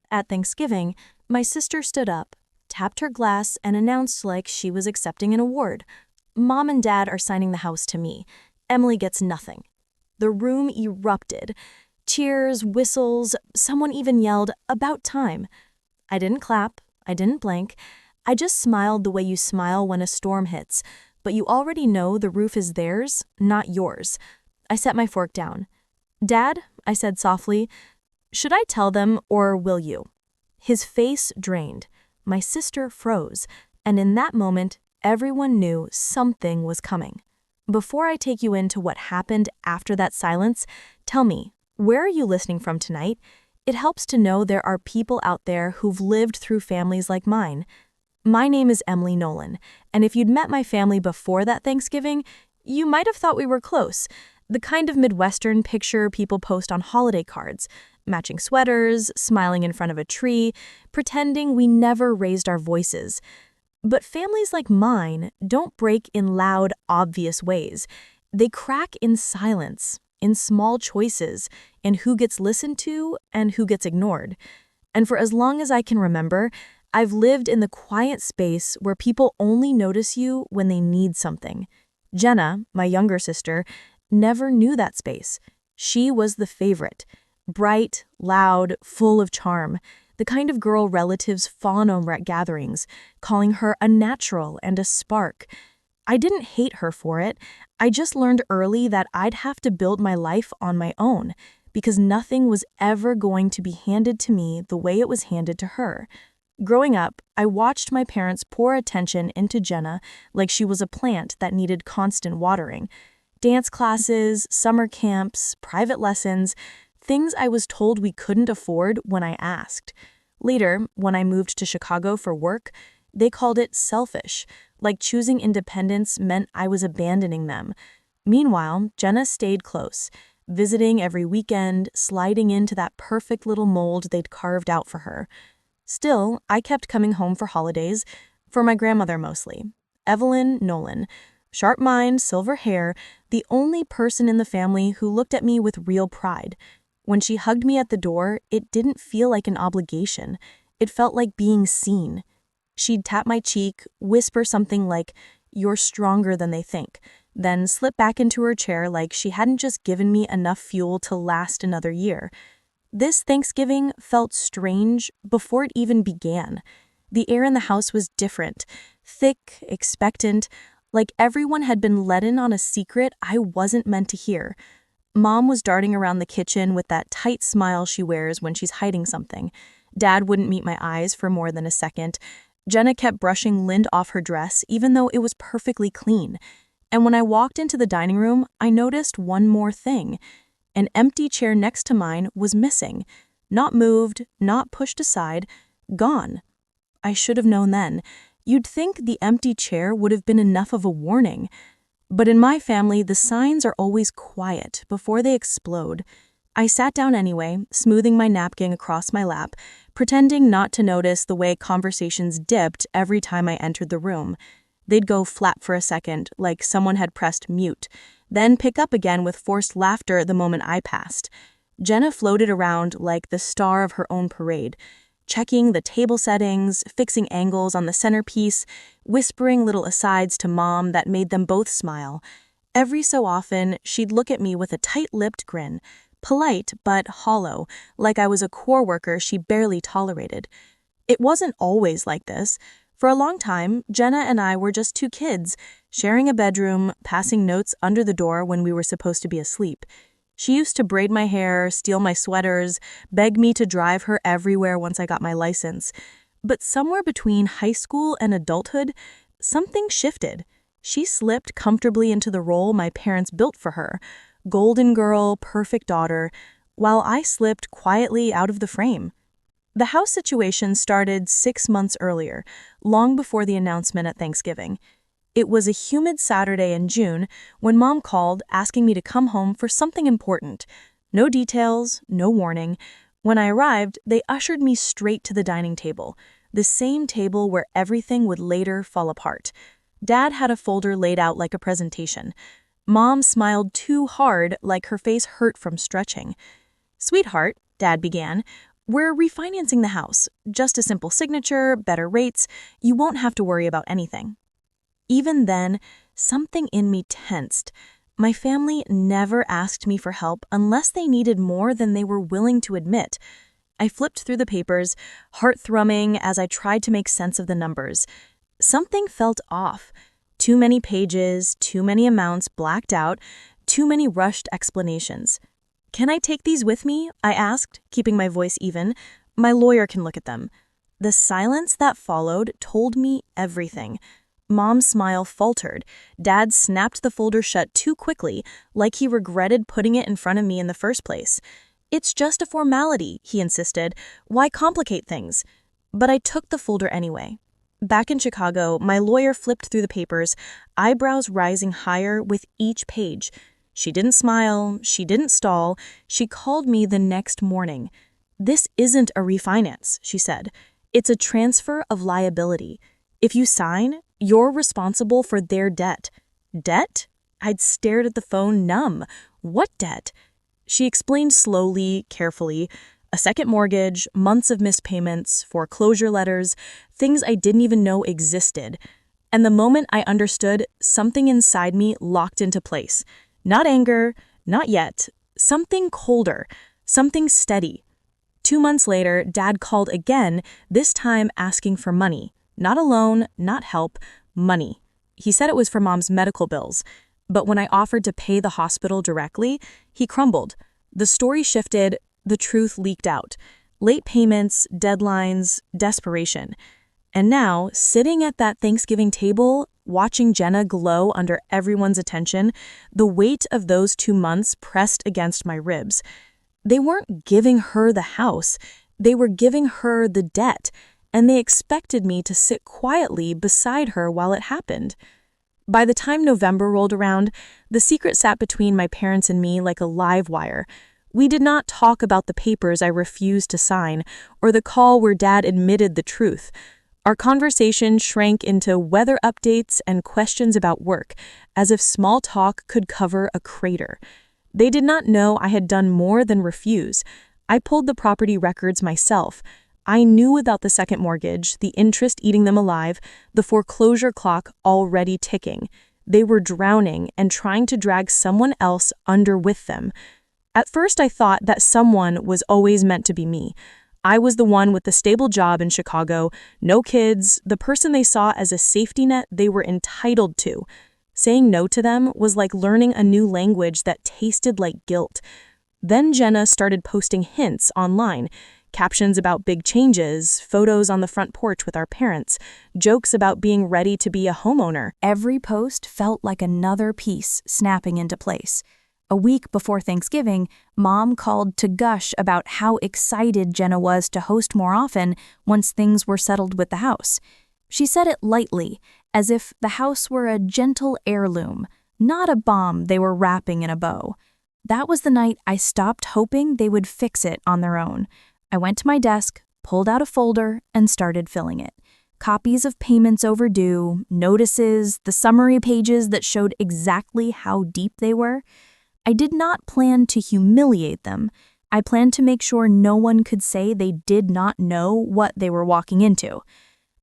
At Thanksgiving, my sister stood up, tapped her glass, and announced like she was accepting an award. Mom and Dad are signing the house to me. Emily gets nothing. The room erupted. Cheers, whistles, someone even yelled, "About time." I didn't clap, I didn't blink. I just smiled the way you smile when a storm hits, but you already know the roof is theirs, not yours. I set my fork down. "Dad," I said softly, "should I tell them or will you?" His face drained. My sister froze, and in that moment, everyone knew something was coming. Before I take you into what happened after that silence, tell me, where are you listening from tonight? It helps to know there are people out there who've lived through families like mine. My name is Emily Nolan, and if you'd met my family before that Thanksgiving, you might have thought we were close. The kind of Midwestern picture people post on holiday cards. Matching sweaters, smiling in front of a tree, pretending we never raised our voices. But families like mine don't break in loud, obvious ways. They crack in silence, in small choices, in who gets listened to and who gets ignored. And for as long as I can remember, I've lived in the quiet space where people only notice you when they need something. Jenna, my younger sister, never knew that space. She was the favorite. Bright, loud, full of charm. The kind of girl relatives fawn over at gatherings, calling her a natural and a spark. I didn't hate her for it. I just learned early that I'd have to build my life on my own, because nothing was ever going to be handed to me the way it was handed to her. Growing up, I watched my parents pour attention into Jenna like she was a plant that needed constant watering. Dance classes, summer camps, private lessons, things I was told we couldn't afford when I asked. Later, when I moved to Chicago for work, they called it selfish, like choosing independence meant I was abandoning them. Meanwhile, Jenna stayed close, visiting every weekend, sliding into that perfect little mold they'd carved out for her. Still, I kept coming home for holidays, for my grandmother mostly. Evelyn Nolan, sharp mind, silver hair, the only person in the family who looked at me with real pride. When she hugged me at the door, it didn't feel like an obligation. It felt like being seen. She'd tap my cheek, whisper something like, "You're stronger than they think," then slip back into her chair like she hadn't just given me enough fuel to last another year. This Thanksgiving felt strange before it even began. The air in the house was different, thick, expectant, like everyone had been let in on a secret I wasn't meant to hear. Mom was darting around the kitchen with that tight smile she wears when she's hiding something. Dad wouldn't meet my eyes for more than a second. Jenna kept brushing lint off her dress even though it was perfectly clean. And when I walked into the dining room, I noticed one more thing. An empty chair next to mine was missing. Not moved, not pushed aside, gone. I should have known then. You'd think the empty chair would have been enough of a warning. But in my family, the signs are always quiet before they explode. I sat down anyway, smoothing my napkin across my lap, pretending not to notice the way conversations dipped every time I entered the room. They'd go flat for a second, like someone had pressed mute, then pick up again with forced laughter the moment I passed. Jenna floated around like the star of her own parade, checking the table settings, fixing angles on the centerpiece, whispering little asides to Mom that made them both smile. Every so often, she'd look at me with a tight-lipped grin, polite but hollow, like I was a coworker she barely tolerated. It wasn't always like this. For a long time, Jenna and I were just two kids, sharing a bedroom, passing notes under the door when we were supposed to be asleep. She used to braid my hair, steal my sweaters, beg me to drive her everywhere once I got my license. But somewhere between high school and adulthood, something shifted. She slipped comfortably into the role my parents built for her, golden girl, perfect daughter, while I slipped quietly out of the frame. The house situation started 6 months earlier, long before the announcement at Thanksgiving. It was a humid Saturday in June when Mom called asking me to come home for something important. No details, no warning. When I arrived, they ushered me straight to the dining table, the same table where everything would later fall apart. Dad had a folder laid out like a presentation. Mom smiled too hard, like her face hurt from stretching. "Sweetheart," Dad began, We're refinancing the house. Just a simple signature, better rates. You won't have to worry about anything. Even then, something in me tensed. My family never asked me for help unless they needed more than they were willing to admit. I flipped through the papers, heart thrumming as I tried to make sense of the numbers. Something felt off. Too many pages, too many amounts blacked out, too many rushed explanations. "Can I take these with me?" I asked, keeping my voice even. "My lawyer can look at them." The silence that followed told me everything. Mom's smile faltered. Dad snapped the folder shut too quickly, like he regretted putting it in front of me in the first place. "It's just a formality," he insisted. "Why complicate things?" But I took the folder anyway. Back in Chicago, my lawyer flipped through the papers, eyebrows rising higher with each page. She didn't smile, she didn't stall, she called me the next morning. "This isn't a refinance," she said. "It's a transfer of liability. If you sign, you're responsible for their debt." "Debt?" I'd stared at the phone numb. "What debt?" She explained slowly, carefully. A second mortgage, months of missed payments, foreclosure letters, things I didn't even know existed. And the moment I understood, something inside me locked into place. Not anger, not yet. Something colder, something steady. 2 months later, Dad called again, this time asking for money. Not a loan, not help, money. He said it was for Mom's medical bills. But when I offered to pay the hospital directly, he crumbled. The story shifted, the truth leaked out. Late payments, deadlines, desperation. And now, sitting at that Thanksgiving table, watching Jenna glow under everyone's attention, the weight of those 2 months pressed against my ribs. They weren't giving her the house, they were giving her the debt, and they expected me to sit quietly beside her while it happened. By the time November rolled around, the secret sat between my parents and me like a live wire. We did not talk about the papers I refused to sign, or the call where Dad admitted the truth. Our conversation shrank into weather updates and questions about work, as if small talk could cover a crater. They did not know I had done more than refuse. I pulled the property records myself. I knew about the second mortgage, the interest eating them alive, the foreclosure clock already ticking. They were drowning and trying to drag someone else under with them. At first, I thought that someone was always meant to be me. I was the one with the stable job in Chicago, no kids, the person they saw as a safety net they were entitled to. Saying no to them was like learning a new language that tasted like guilt. Then Jenna started posting hints online, captions about big changes, photos on the front porch with our parents, jokes about being ready to be a homeowner. Every post felt like another piece snapping into place. A week before Thanksgiving, Mom called to gush about how excited Jenna was to host more often once things were settled with the house. She said it lightly, as if the house were a gentle heirloom, not a bomb they were wrapping in a bow. That was the night I stopped hoping they would fix it on their own. I went to my desk, pulled out a folder, and started filling it. Copies of payments overdue, notices, the summary pages that showed exactly how deep they were. I did not plan to humiliate them. I planned to make sure no one could say they did not know what they were walking into.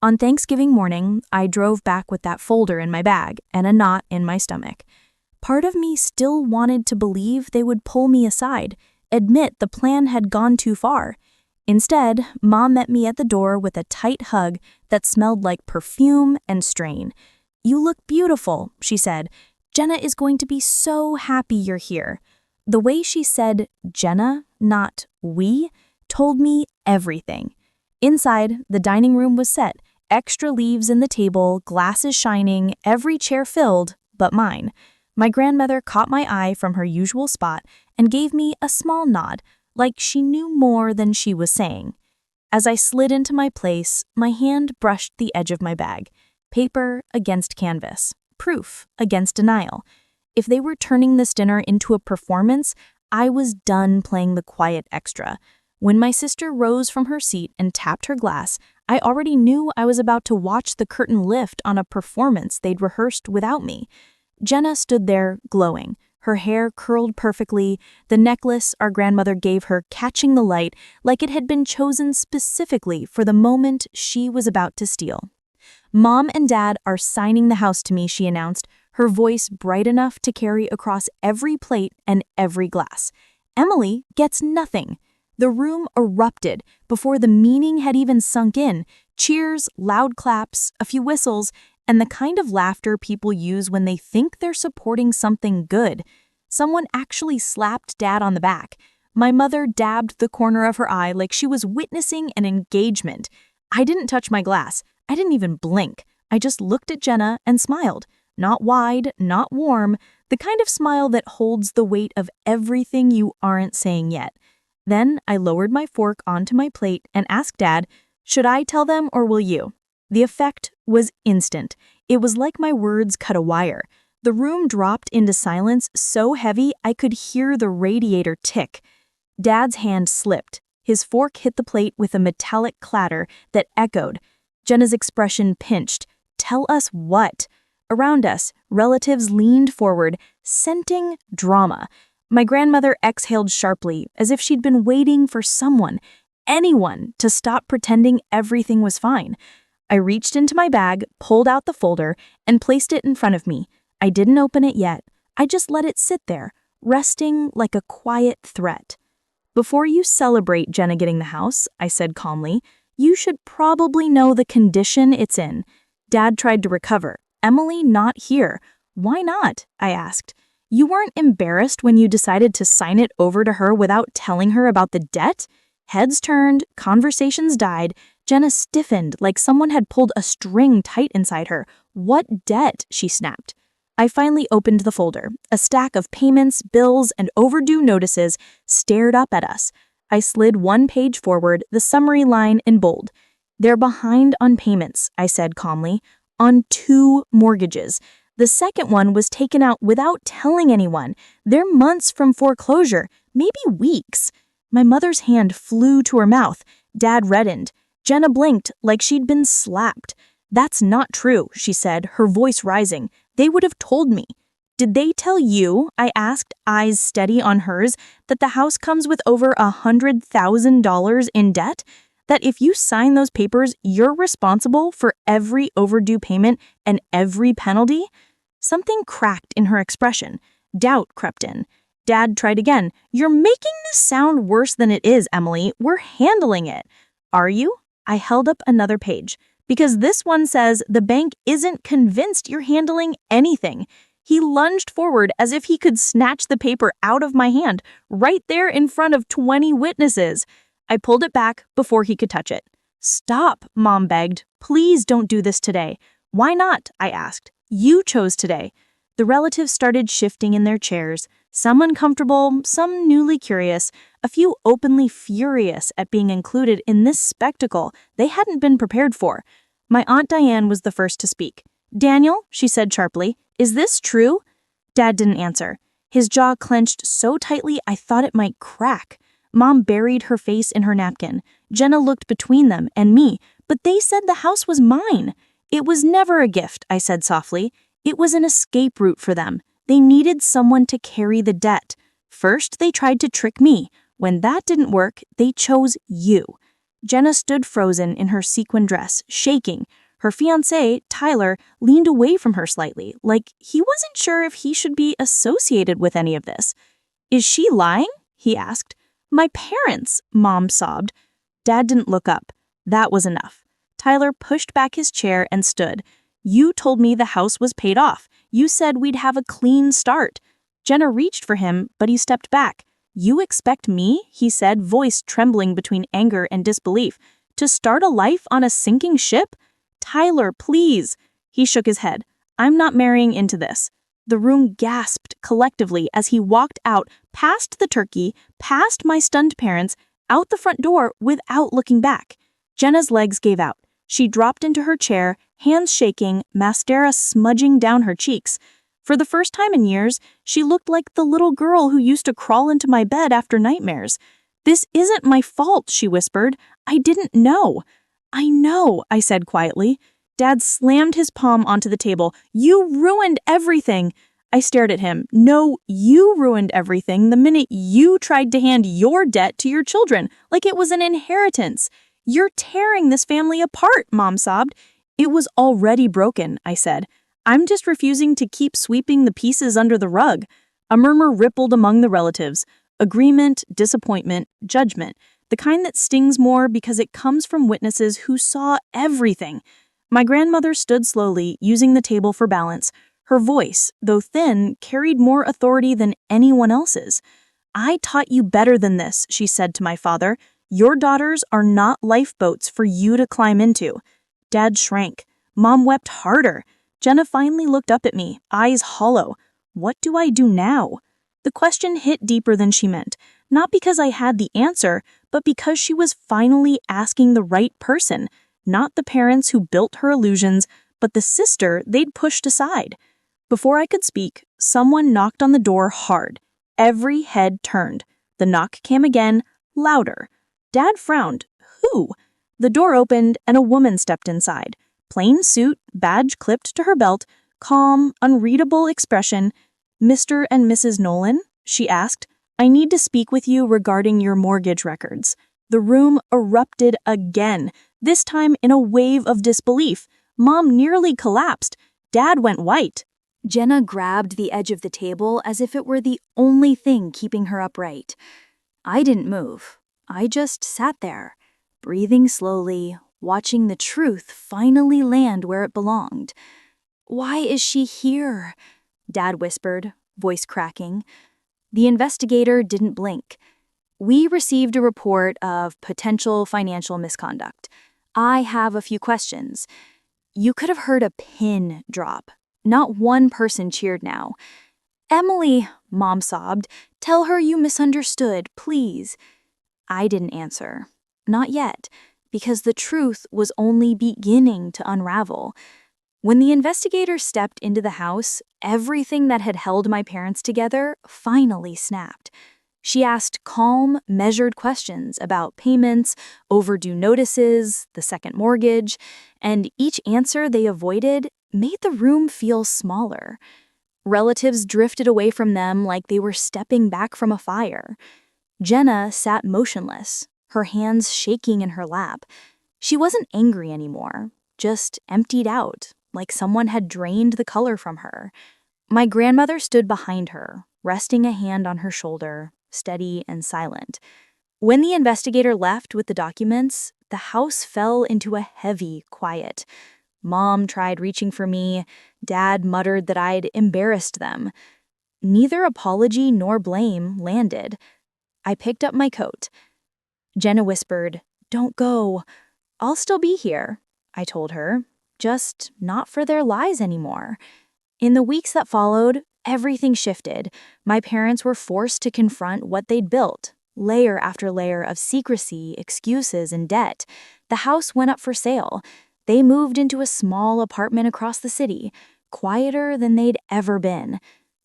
On Thanksgiving morning, I drove back with that folder in my bag and a knot in my stomach. Part of me still wanted to believe they would pull me aside, admit the plan had gone too far. Instead, Mom met me at the door with a tight hug that smelled like perfume and strain. "You look beautiful," she said. "Jenna is going to be so happy you're here." The way she said Jenna, not we, told me everything. Inside, the dining room was set, extra leaves in the table, glasses shining, every chair filled, but mine. My grandmother caught my eye from her usual spot and gave me a small nod, like she knew more than she was saying. As I slid into my place, my hand brushed the edge of my bag. Paper against canvas. Proof against denial. If they were turning this dinner into a performance, I was done playing the quiet extra. When my sister rose from her seat and tapped her glass, I already knew I was about to watch the curtain lift on a performance they'd rehearsed without me. Jenna stood there, glowing, her hair curled perfectly, the necklace our grandmother gave her catching the light like it had been chosen specifically for the moment she was about to steal. "Mom and Dad are signing the house to me," she announced, her voice bright enough to carry across every plate and every glass. "Emily gets nothing." The room erupted before the meaning had even sunk in. Cheers, loud claps, a few whistles, and the kind of laughter people use when they think they're supporting something good. Someone actually slapped Dad on the back. My mother dabbed the corner of her eye like she was witnessing an engagement. I didn't touch my glass. I didn't even blink. I just looked at Jenna and smiled. Not wide, not warm, the kind of smile that holds the weight of everything you aren't saying yet. Then I lowered my fork onto my plate and asked Dad, "Should I tell them or will you?" The effect was instant. It was like my words cut a wire. The room dropped into silence so heavy I could hear the radiator tick. Dad's hand slipped. His fork hit the plate with a metallic clatter that echoed. Jenna's expression pinched. "Tell us what?" Around us, relatives leaned forward, scenting drama. My grandmother exhaled sharply, as if she'd been waiting for someone, anyone, to stop pretending everything was fine. I reached into my bag, pulled out the folder, and placed it in front of me. I didn't open it yet. I just let it sit there, resting like a quiet threat. "Before you celebrate Jenna getting the house," I said calmly, "you should probably know the condition it's in." Dad tried to recover. "Emily not here." "Why not?" I asked. "You weren't embarrassed when you decided to sign it over to her without telling her about the debt?" Heads turned, conversations died. Jenna stiffened like someone had pulled a string tight inside her. "What debt?" she snapped. I finally opened the folder. A stack of payments, bills, and overdue notices stared up at us. I slid one page forward, the summary line in bold. "They're behind on payments," I said calmly. "On 2 mortgages. The second one was taken out without telling anyone. They're months from foreclosure, maybe weeks." My mother's hand flew to her mouth. Dad reddened. Jenna blinked like she'd been slapped. "That's not true," she said, her voice rising. "They would have told me." "Did they tell you," I asked, eyes steady on hers, "that the house comes with over $100,000 in debt? That if you sign those papers, you're responsible for every overdue payment and every penalty?" Something cracked in her expression. Doubt crept in. Dad tried again. "You're making this sound worse than it is, Emily. We're handling it." "Are you?" I held up another page. "Because this one says the bank isn't convinced you're handling anything." He lunged forward as if he could snatch the paper out of my hand, right there in front of 20 witnesses. I pulled it back before he could touch it. "Stop," Mom begged. "Please don't do this today." "Why not?" I asked. "You chose today." The relatives started shifting in their chairs, some uncomfortable, some newly curious, a few openly furious at being included in this spectacle they hadn't been prepared for. My Aunt Diane was the first to speak. "Daniel," she said sharply, "is this true?" Dad didn't answer. His jaw clenched so tightly I thought it might crack. Mom buried her face in her napkin. Jenna looked between them and me, but they said the house was mine. "It was never a gift," I said softly. "It was an escape route for them. They needed someone to carry the debt. First, they tried to trick me. When that didn't work, they chose you." Jenna stood frozen in her sequin dress, shaking. Her fiancé, Tyler, leaned away from her slightly, like he wasn't sure if he should be associated with any of this. "Is she lying?" he asked. "My parents," Mom sobbed. Dad didn't look up. That was enough. Tyler pushed back his chair and stood. "You told me the house was paid off. You said we'd have a clean start." Jenna reached for him, but he stepped back. "You expect me," he said, voice trembling between anger and disbelief, "to start a life on a sinking ship? Tyler, please." He shook his head. "I'm not marrying into this." The room gasped collectively as he walked out, past the turkey, past my stunned parents, out the front door without looking back. Jenna's legs gave out. She dropped into her chair, hands shaking, mascara smudging down her cheeks. For the first time in years, she looked like the little girl who used to crawl into my bed after nightmares. "This isn't my fault," she whispered. "I didn't know." "I know," I said quietly. Dad slammed his palm onto the table. "You ruined everything." I stared at him. No, you ruined everything the minute you tried to hand your debt to your children, like it was an inheritance. You're tearing this family apart, Mom sobbed. It was already broken, I said. I'm just refusing to keep sweeping the pieces under the rug. A murmur rippled among the relatives. Agreement, disappointment, judgment. The kind that stings more because it comes from witnesses who saw everything. My grandmother stood slowly, using the table for balance. Her voice, though thin, carried more authority than anyone else's. I taught you better than this, she said to my father. Your daughters are not lifeboats for you to climb into. Dad shrank. Mom wept harder. Jenna finally looked up at me, eyes hollow. What do I do now? The question hit deeper than she meant, not because I had the answer, but because she was finally asking the right person, not the parents who built her illusions, but the sister they'd pushed aside. Before I could speak, someone knocked on the door hard. Every head turned. The knock came again, louder. Dad frowned. Who? The door opened and a woman stepped inside. Plain suit, badge clipped to her belt, calm, unreadable expression. Mr. and Mrs. Nolan? She asked. I need to speak with you regarding your mortgage records. The room erupted again, this time in a wave of disbelief. Mom nearly collapsed. Dad went white. Jenna grabbed the edge of the table as if it were the only thing keeping her upright. I didn't move. I just sat there, breathing slowly, watching the truth finally land where it belonged. Why is she here? Dad whispered, voice cracking. The investigator didn't blink. We received a report of potential financial misconduct. I have a few questions. You could have heard a pin drop. Not one person cheered now. Emily, Mom sobbed, tell her you misunderstood, please. I didn't answer. Not yet, because the truth was only beginning to unravel. When the investigator stepped into the house, everything that had held my parents together finally snapped. She asked calm, measured questions about payments, overdue notices, the second mortgage, and each answer they avoided made the room feel smaller. Relatives drifted away from them like they were stepping back from a fire. Jenna sat motionless, her hands shaking in her lap. She wasn't angry anymore, just emptied out, like someone had drained the color from her. My grandmother stood behind her, resting a hand on her shoulder, steady and silent. When the investigator left with the documents, the house fell into a heavy quiet. Mom tried reaching for me. Dad muttered that I'd embarrassed them. Neither apology nor blame landed. I picked up my coat. Jenna whispered, "Don't go. I'll still be here," I told her, just not for their lies anymore. In the weeks that followed, everything shifted. My parents were forced to confront what they'd built, layer after layer of secrecy, excuses, and debt. The house went up for sale. They moved into a small apartment across the city, quieter than they'd ever been.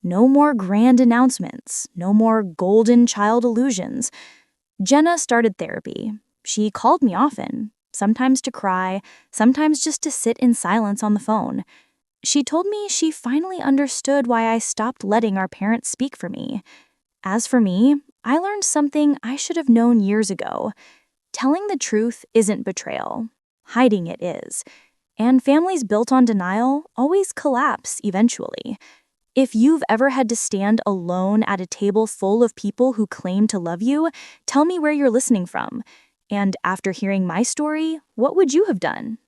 No more grand announcements, no more golden child illusions. Jenna started therapy. She called me often, sometimes to cry, sometimes just to sit in silence on the phone. She told me she finally understood why I stopped letting our parents speak for me. As for me, I learned something I should have known years ago. Telling the truth isn't betrayal. Hiding it is. And families built on denial always collapse eventually. If you've ever had to stand alone at a table full of people who claim to love you, tell me where you're listening from. And after hearing my story, what would you have done?